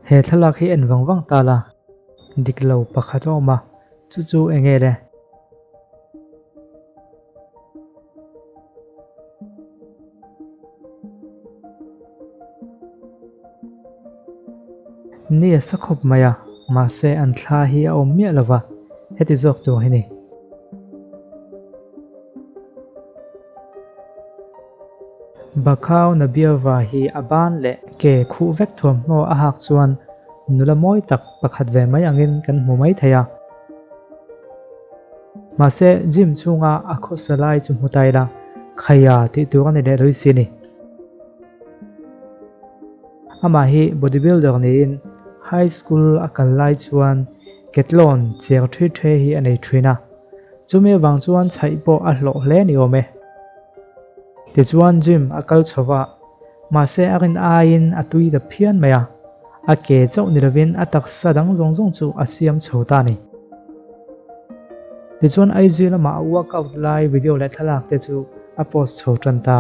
he thalak hi en wangwang tala diklo pakhat awma chu enge le ni sakhop maya ma se an thla hi a awm mia lova heti zawk tu hini bakhaw na biawa hi aban le ke khu vek thom no a hak chuan nula mawi tak pakhat ve mai angin kan hmu mai theya ma se gym chunga a khosalai chu hmutai la khaya ti tu kan ne roi sini ama hi bodybuilder ni in high school akal lai chuan ketlon chiar the hi anei thina chume wang chuan chhai po a hlo hle ni ome ti chuan gym akal chowa ma se arin ain atui da phian maya a ke chau ni rawin atak sadang zong chu asiam chhota ni ti chuan IG lama workout lai video le thalak te chu a post chho tanta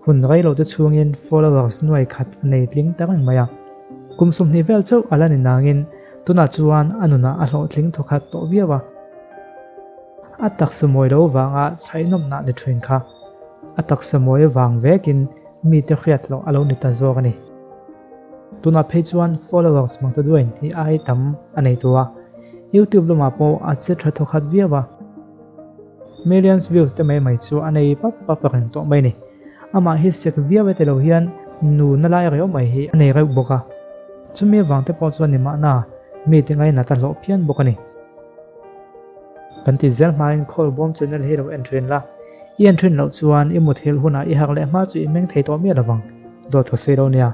hun gai lo te chungin followers nuai khat nei tling tarang maya kumsum ni vel chau alani nangin tuna chuan anuna a hlo tling thokhat to viawa atak samoi lo wanga chhainom na ni thrin kha atak samoi wang vekin mi te khriat lo alo ni ta zog ani tuna page one followers mang ta duin hi ai tam anei tuwa YouTube lama po a che tha thokhat viawa millions views te mai chu anei pa reng to mai ni ama hi sek viawa te lo hian nu na lai reo mai hi anei reu boka chumi wang te po chuan ni ma na mi te ngai na ta lo phian bokani kanti zel main khol bom channel hero entrin la i entrin lo chuan i mut hil huna i hak le ma chu i meng thei to mi lawang dot tho sei ro nia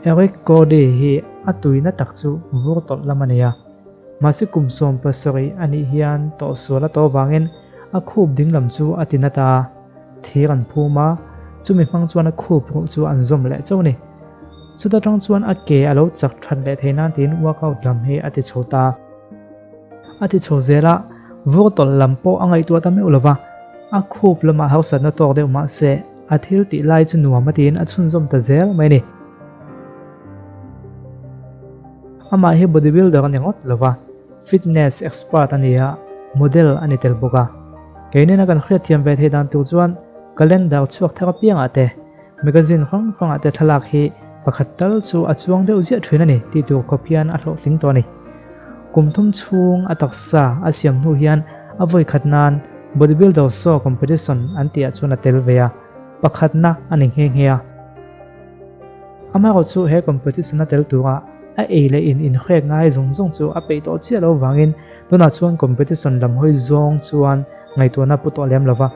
Eric Cody hi atui na tak chu vurtol lamania masi kumsom pasari ani hian to suala to wangin a khub ding lam chu atinata thiran phuma chumi mang chuan a khub ru chu an zom le chawni chuta tang chuan a ke alo chak than le theina tin workout lam hi ati chhota ati chhozela vurtol lampo angai tu ta me ulova a khub lama hausa na tor de ma se athil ti lai chu nuam atin a chhun zom ta zel mai ni ama hi bodybuilder ani ngot lova fitness expert ania model ani tel boka keinen kan khria thiam ve the dan tu chuan calendar chuak thaka piang ate magazine khong ate thalak hi pakhatal chu achuang de uzia thina ni ti tu kopian a hlo tling to ni kumthum chung ataksa asiam nu hian avoi khatnan bodybuilder so competition antia chuna telveya pakhatna ani hengheya ama ro chu he competition na tel tuwa a eile in khek ngai zong chu a pe to chia lo wangin tuna chuan competition lam hoi zong chuan ngai to na puto lem lova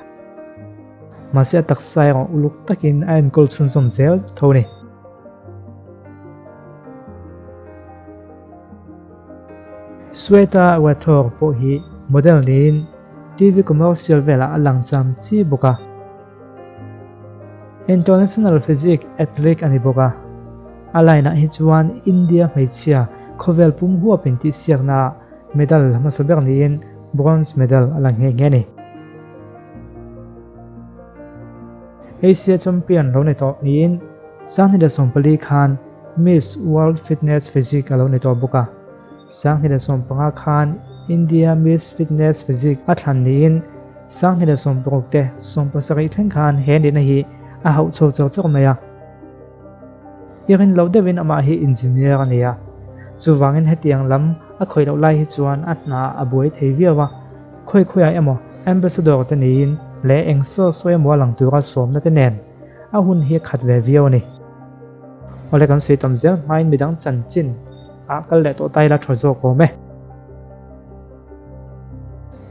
masia taksai ro uluk takin ain kol chun som zel thoni Sweta wathor po hi model nin TV commercial vela alang cham chi boka international physique athlete ani boka alaina hi chuan India meichia khovel pum huwa pinti siakna medal ma sober nin bronze medal alang nge ni Asia champion lo ne to nin sanghida sompali khan Miss World Fitness Physique lo ne to boka sanghida sompanga khan India Miss Fitness Physique athan nin sanghida somprokte sompasari theng khan hen na hi a hau chow maya irin lo devin ama hi engineer ania chuwangin hetiang lam a khoi lo lai hi chuan atna aboi theiviawa khoi ai emo ambassador te nin le engso soe mo lang tura som na te nen a hun hi khat ve viaw ni ole kan sei tam zel main midang chanchin a kal le to tai la thozo ko me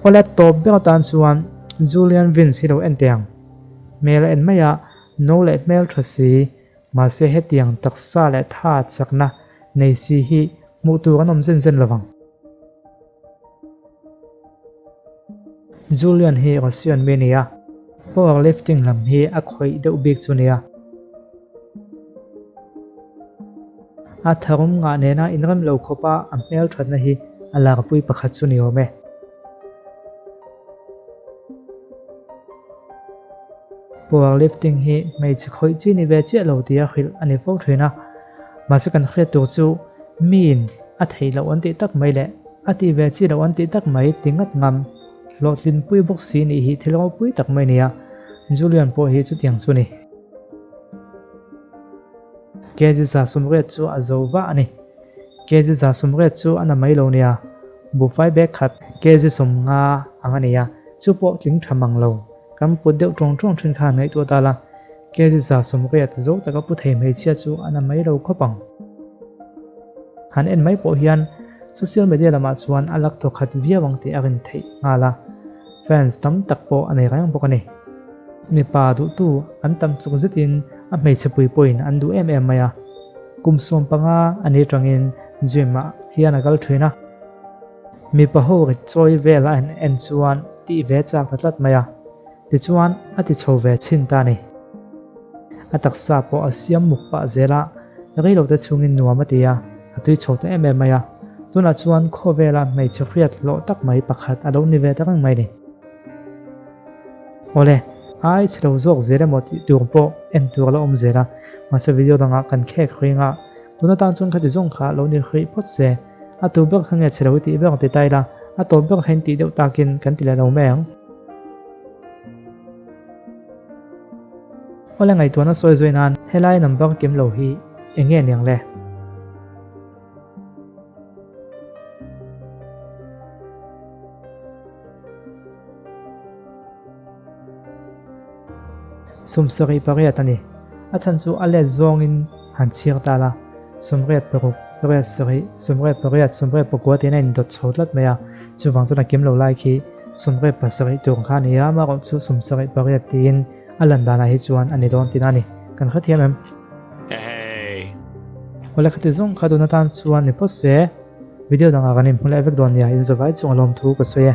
ole top be tan chuan Julian Vince hi lo enteng mel en maya no le mel thasi ma se hetiang taksa le tha chakna nei si hi mu tu anom zen lawang Julian hi Russian mania powerlifting lam hi a khoi deuh bik chunia a tharum nga nena inram lo khopa amel thadna hi alar pui pakhat chu ni ome powerlifting hi mai chi khoi chi ni ve che lo tia khil ani fo thina ma se kan khre tu chu min a thei lo an ti tak mai le ati ve chi lo an ti tak mai tingat ngam lotlin pui bok si ni hi thilo pui tak mai nia Julian po hi chu tiang chu ni keji sa sumre chu azova ani keji sa sumre chu ana mai lo nia bu fai bek khat keji som nga angania chu po tling thamang lo kam pu deuh tong tong thin khan nei tu ta la keji sa sumre ta zo ta ka pu thei mai chia chu ana mai lo khopang han en mai po hian social media lama chuan alak to khat via wangti arin thei ngala fans tam tak po anei rang bokani mi pa du tu an tam chuk zitin a mei chapui point an du em maya kumsom panga ani tangin jema hian agal thina mi pa ho ri choi vela en chuan ti ve chak thatlat maya ti chuan ati chho ve chin ta ni atak sa po asiam mukpa zela ri lo te chungin nuam atia atui chhote em maya tuna chuan kho vela mei chhriat lo tak mai pakhat alo ni ve tak mai ni ole ai chlo zok zere moti turpo en tur la om zera masa video danga kan khek khringa tuna tan chung khati zong kha lo ni khri phot se atu bek khange chelo ti bek te taila ato bek hen ti deu takin kan ti la lo meng ole ngai tuana soi zoinan helai number kem lo hi enge niang le sumsari pariat ani achan chu ale zongin han chir tala sumret peruk pariat sari sumret pariat sumret pokwa te nen dot chhotlat maya chuwang chuna kim lo lai khi sumret pasari tur kha ni ama ro chu sumsari pariat tin alandana hi chuan ani don tinani kan khathiam em hey wala khati zong khaduna tan chuan ni pose video danga ganim hula evek don ya in zawai chung alom thu ka soye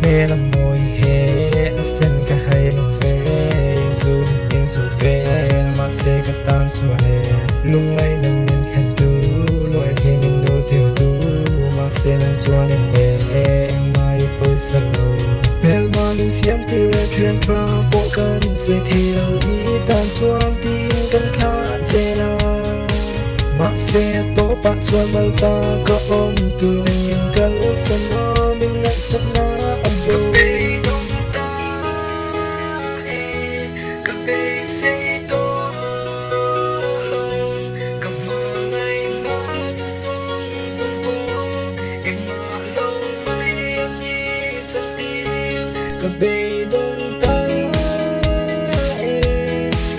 He la môi he sen ka hai lo ve zun in zut ve ma se ka tan chu he lung lai nam min khan tu loi the min do the tu ma se nan chuan he mai poi sa lo bel ma lin siam ti le thuyền pha po kan se thi lo di tan chuan tin kan kha se la ma se to pa chuan mal ta ko om tu in kal sa ma min la sa na Kabay dong ta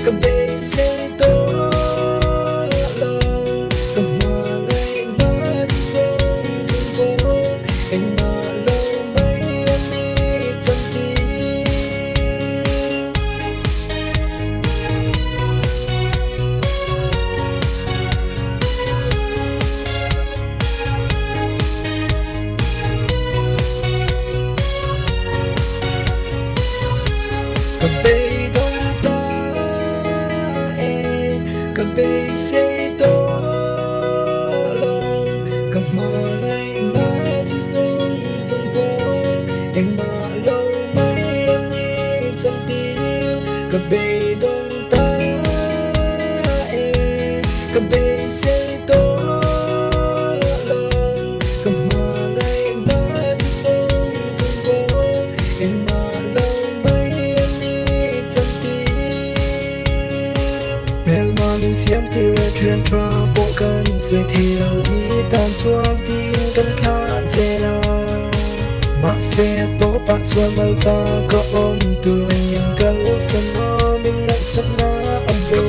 kabay say to lo kamalay na song song ko and na lo may ani chanti kabay dong ta kabay say to lo kamalay na song song ko and na lo may ani chanti kabay dong ta kabay say to lo kamalay na song song ko and na lo may ani chanti bel ma lin siam ti le thuyền pha po kan se thi lo di tan chuan tin kan kha se la ma se to pa chuan mal ta ko om tu in kal sa ma min la sa na abo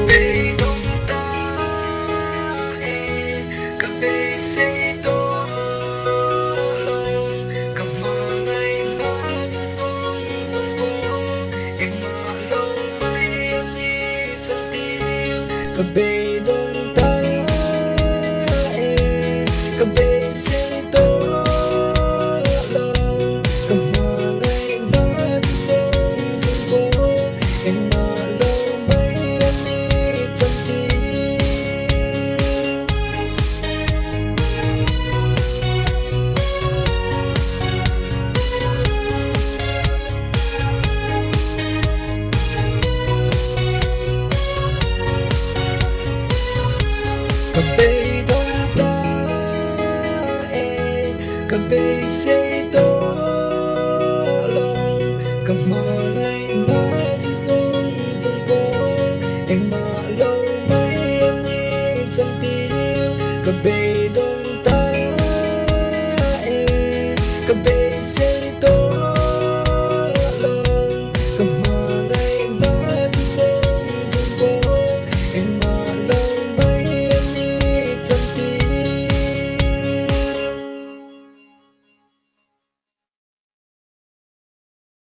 kabay dong ta kabay say to lo kamalay na song song ko and na lo may ani Cà bê đông ta cà bê xây to lòng cà mà này na chỉ